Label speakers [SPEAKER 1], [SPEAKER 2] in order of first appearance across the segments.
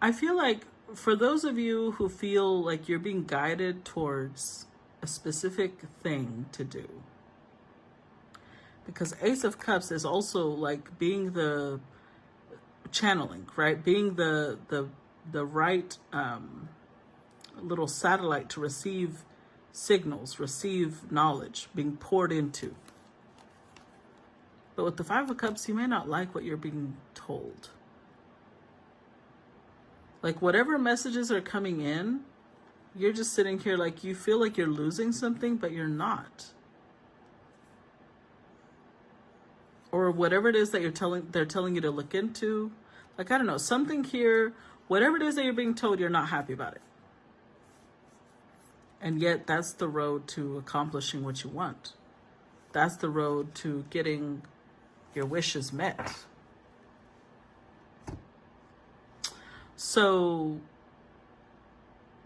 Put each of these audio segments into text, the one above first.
[SPEAKER 1] I feel like for those of you who feel like you're being guided towards a specific thing to do, because Ace of Cups is also like being the channeling, right? Being the right little satellite to receive signals, receive knowledge being poured into. But with the Five of Cups, you may not like what you're being told. Like whatever messages are coming in, you're just sitting here like you feel like you're losing something, but you're not. Or whatever it is that they're telling you to look into. Like, I don't know, something here, whatever it is that you're being told, you're not happy about it. And yet that's the road to accomplishing what you want. That's the road to getting your wishes met. So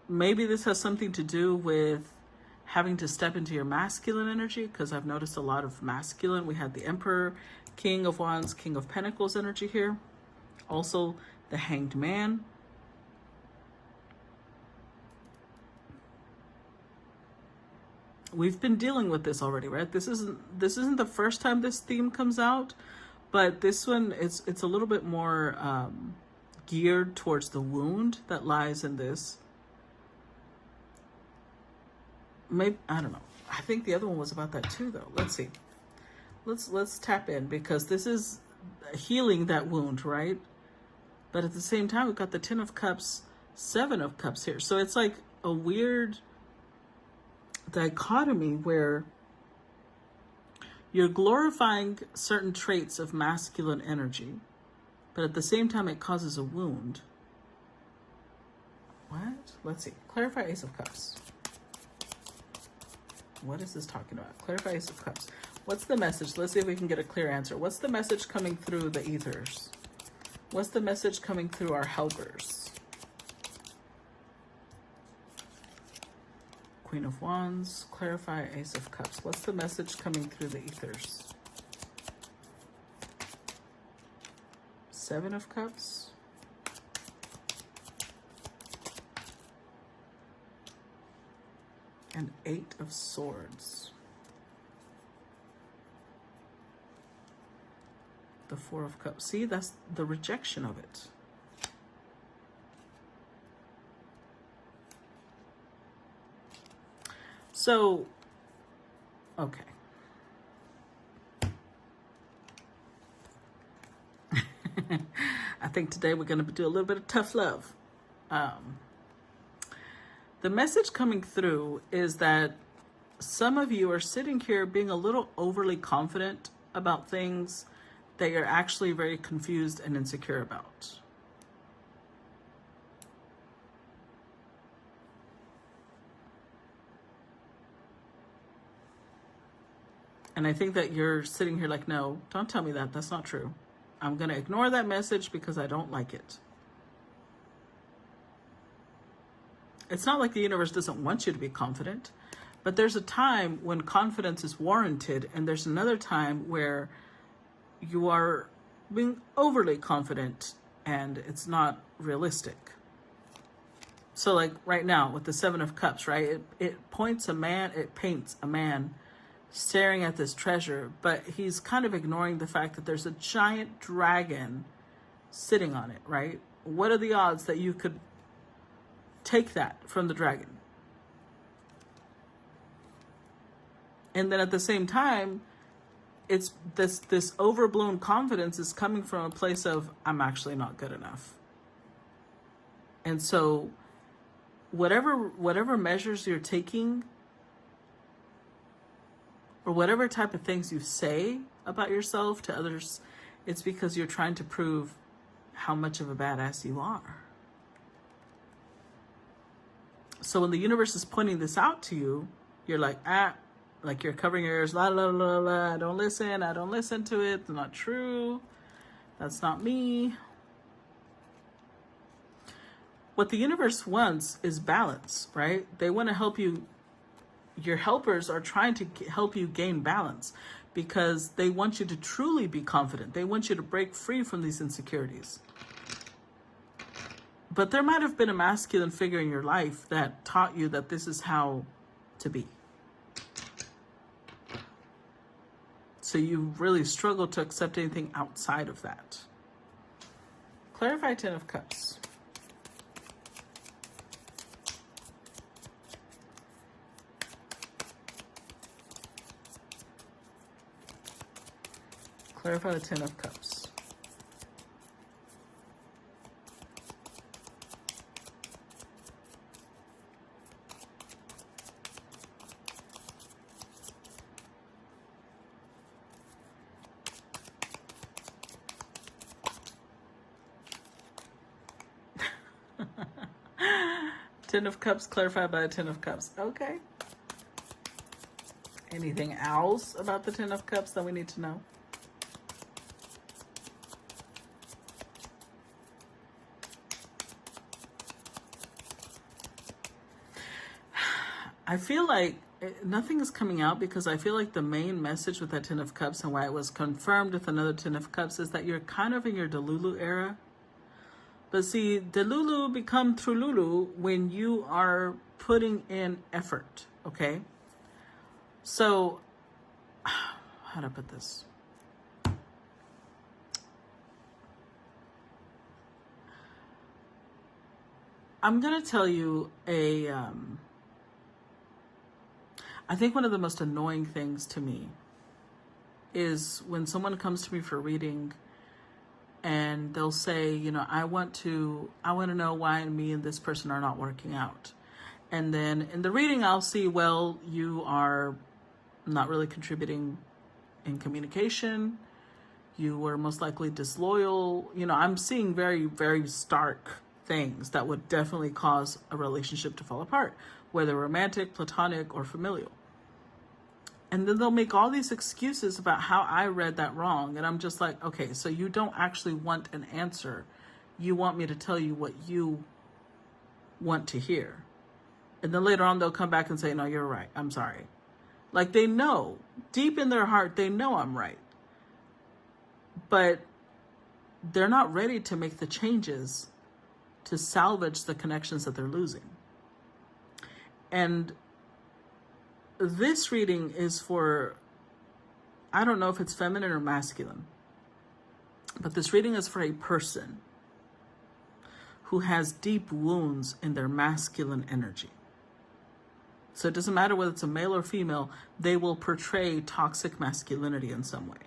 [SPEAKER 1] maybe this has something to do with having to step into your masculine energy, because I've noticed a lot of masculine. We had the Emperor, King of Wands, King of Pentacles energy here. Also the Hanged Man. We've been dealing with this already, right? This isn't the first time this theme comes out, but this one it's a little bit more geared towards the wound that lies in this. Maybe, I don't know. I think the other one was about that too, though. Let's see. Let's tap in, because this is healing that wound, right? But at the same time, we've got the Ten of Cups, Seven of Cups here. So it's like a weird dichotomy where you're glorifying certain traits of masculine energy, but at the same time it causes a wound. What? Let's see. Clarify Ace of Cups. What is this talking about? Clarify Ace of Cups. What's the message? Let's see if we can get a clear answer. What's the message coming through the ethers? What's the message coming through our helpers? Queen of Wands, clarify Ace of Cups. What's the message coming through the ethers? Seven of Cups. And Eight of Swords. The Four of Cups. See, that's the rejection of it. So, okay. I think today we're going to do a little bit of tough love. The message coming through is that some of you are sitting here being a little overly confident about things that you're actually very confused and insecure about. And I think that you're sitting here like, no, don't tell me that. That's not true. I'm going to ignore that message because I don't like it. It's not like the universe doesn't want you to be confident, but there's a time when confidence is warranted, and there's another time where you are being overly confident and it's not realistic. So like right now with the Seven of Cups, right? It paints a man staring at this treasure, but he's kind of ignoring the fact that there's a giant dragon sitting on it, right? What are the odds that you could take that from the dragon? And then at the same time, it's this overblown confidence is coming from a place of, I'm actually not good enough. And so whatever measures you're taking, or whatever type of things you say about yourself to others, it's because you're trying to prove how much of a badass you are. So when the universe is pointing this out to you, you're like, like you're covering your ears, la la la la, I don't listen to it, it's not true, that's not me. What the universe wants is balance, right? They want to help you. Your helpers are trying to help you gain balance, because they want you to truly be confident. They want you to break free from these insecurities. But there might have been a masculine figure in your life that taught you that this is how to be. So you really struggle to accept anything outside of that. Clarify Ten of Cups. Clarify the Ten of Cups. Ten of Cups clarified by the Ten of Cups. Okay. Anything else about the Ten of Cups that we need to know? I feel like nothing is coming out, because I feel like the main message with that Ten of Cups and why it was confirmed with another Ten of Cups is that you're kind of in your Delulu era. But see, Delulu become Trululu when you are putting in effort, okay? So, how do I put this? I'm going to tell you I think one of the most annoying things to me is when someone comes to me for reading and they'll say, you know, I want to know why me and this person are not working out. And then in the reading, I'll see, well, you are not really contributing in communication. You were most likely disloyal. You know, I'm seeing very, very stark things that would definitely cause a relationship to fall apart, whether romantic, platonic, or familial. And then they'll make all these excuses about how I read that wrong. And I'm just like, okay, so you don't actually want an answer. You want me to tell you what you want to hear. And then later on, they'll come back and say, no, you're right. I'm sorry. Like, they know, deep in their heart, they know I'm right. But they're not ready to make the changes to salvage the connections that they're losing. And this reading is for, I don't know if it's feminine or masculine, but this reading is for a person who has deep wounds in their masculine energy. So it doesn't matter whether it's a male or female, they will portray toxic masculinity in some way.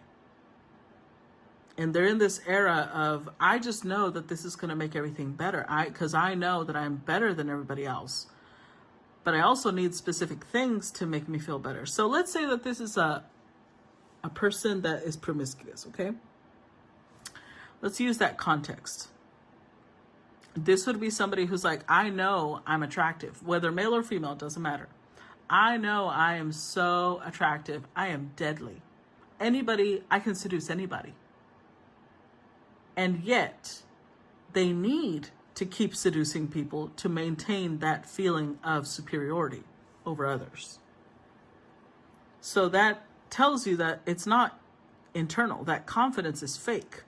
[SPEAKER 1] And they're in this era of, I just know that this is going to make everything better. Because I know that I'm better than everybody else. But I also need specific things to make me feel better. So let's say that this is a person that is promiscuous, okay? Let's use that context. This would be somebody who's like, I know I'm attractive, whether male or female, it doesn't matter. I know I am so attractive. I am deadly. I can seduce anybody. And yet, they need to keep seducing people to maintain that feeling of superiority over others. So that tells you that it's not internal. That confidence is fake.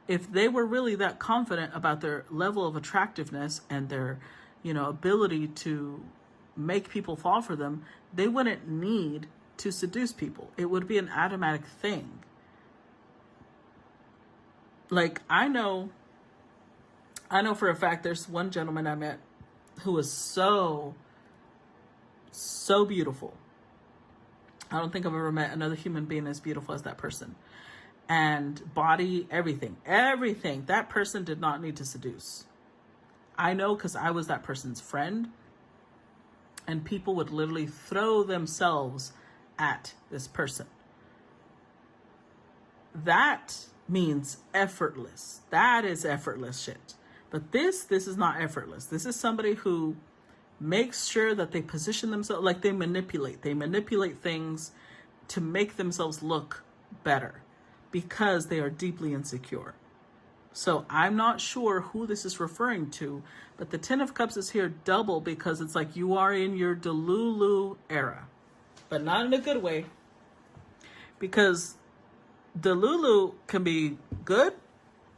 [SPEAKER 1] If they were really that confident about their level of attractiveness and their, ability to make people fall for them, they wouldn't need to seduce people. It would be an automatic thing. Like, I know for a fact there's one gentleman I met who was so beautiful. I don't think I've ever met another human being as beautiful as that person. And body, everything. That person did not need to seduce. I know because I was that person's friend. And people would literally throw themselves at this person. That means effortless. That is effortless shit. But this is not effortless. This is somebody who makes sure that they position themselves, like they manipulate. They manipulate things to make themselves look better because they are deeply insecure. So I'm not sure who this is referring to, but the Ten of Cups is here double because it's like you are in your Delulu era, but not in a good way. because Delulu can be good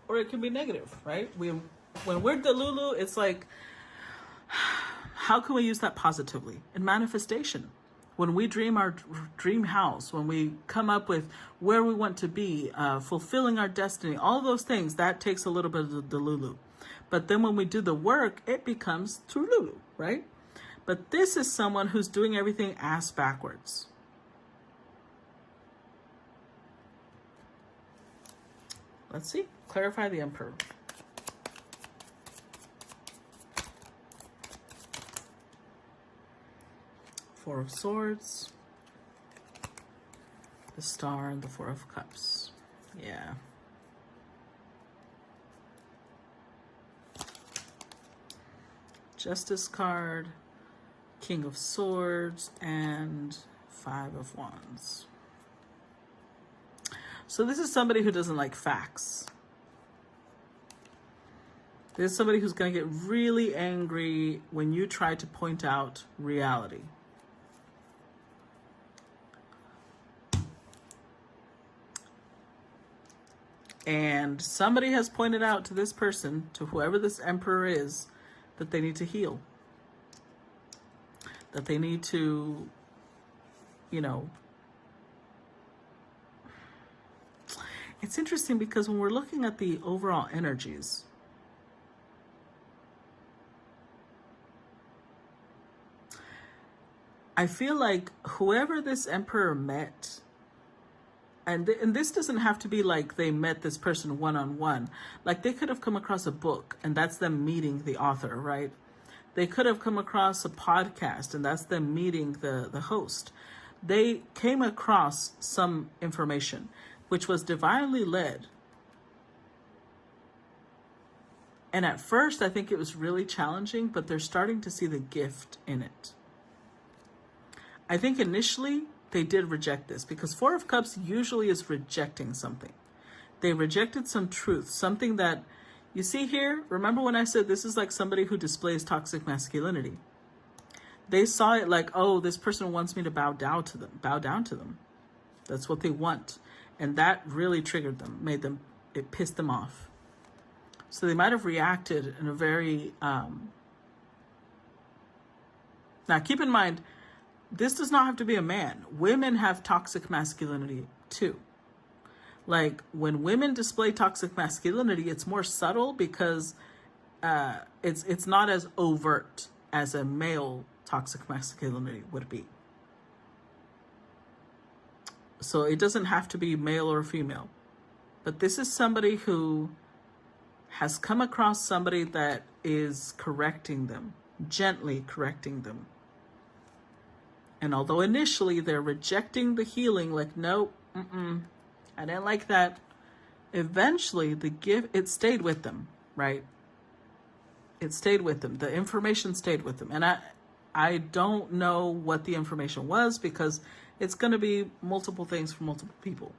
[SPEAKER 1] or it can be negative, right? When we're Delulu, it's like, how can we use that positively? In manifestation. When we dream our dream house, when we come up with where we want to be, fulfilling our destiny, all those things, that takes a little bit of the Delulu. But then when we do the work, it becomes Tululu, right? But this is someone who's doing everything ass backwards. Let's see. Clarify the Emperor. Four of Swords, the Star, and the Four of Cups. Yeah. Justice card, King of Swords, and Five of Wands. So this is somebody who doesn't like facts. This is somebody who's going to get really angry when you try to point out reality. And somebody has pointed out to this person, to whoever this Emperor is, that they need to heal. That they need to, you know. It's interesting because when we're looking at the overall energies, I feel like whoever this Emperor met, and this doesn't have to be like they met this person one-on-one. Like they could have come across a book and that's them meeting the author, right? They could have come across a podcast and that's them meeting the host. They came across some information which was divinely led. And at first, I think it was really challenging, but they're starting to see the gift in it. I think initially, they did reject this because Four of Cups usually is rejecting something. They rejected some truth, something that you see here. Remember when I said this is like somebody who displays toxic masculinity? They saw it like, oh, this person wants me to bow down to them. That's what they want. And that really triggered them, it pissed them off. So they might have reacted in a very, now keep in mind, this does not have to be a man. Women have toxic masculinity too. Like when women display toxic masculinity, it's more subtle because it's not as overt as a male toxic masculinity would be. So it doesn't have to be male or female. But this is somebody who has come across somebody that is correcting them, gently correcting them. And although initially they're rejecting the healing, like, nope, I didn't like that. Eventually the gift, it stayed with them, right? It stayed with them. The information stayed with them. And I don't know what the information was because it's going to be multiple things for multiple people.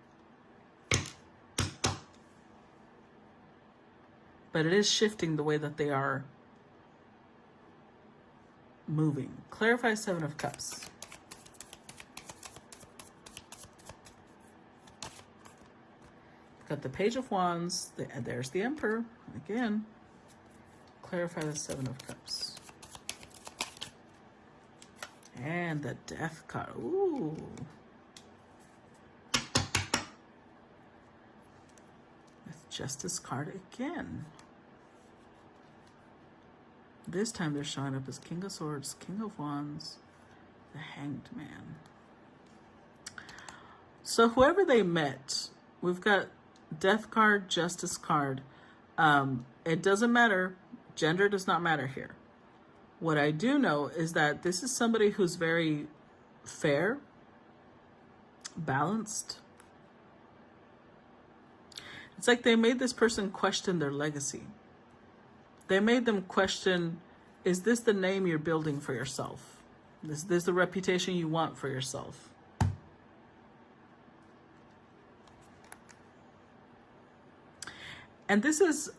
[SPEAKER 1] But it is shifting the way that they are moving. Clarify Seven of Cups. Got the Page of Wands. There's the Emperor. Again, clarify the Seven of Cups. And the Death card. Ooh. With Justice card again. This time they're showing up as King of Swords, King of Wands, the Hanged Man. So whoever they met, we've got Death card, Justice card. It doesn't matter. Gender does not matter here. What I do know is that this is somebody who's very fair, balanced. It's like they made this person question their legacy. They made them question, is this the name you're building for yourself? Is this the reputation you want for yourself? And this is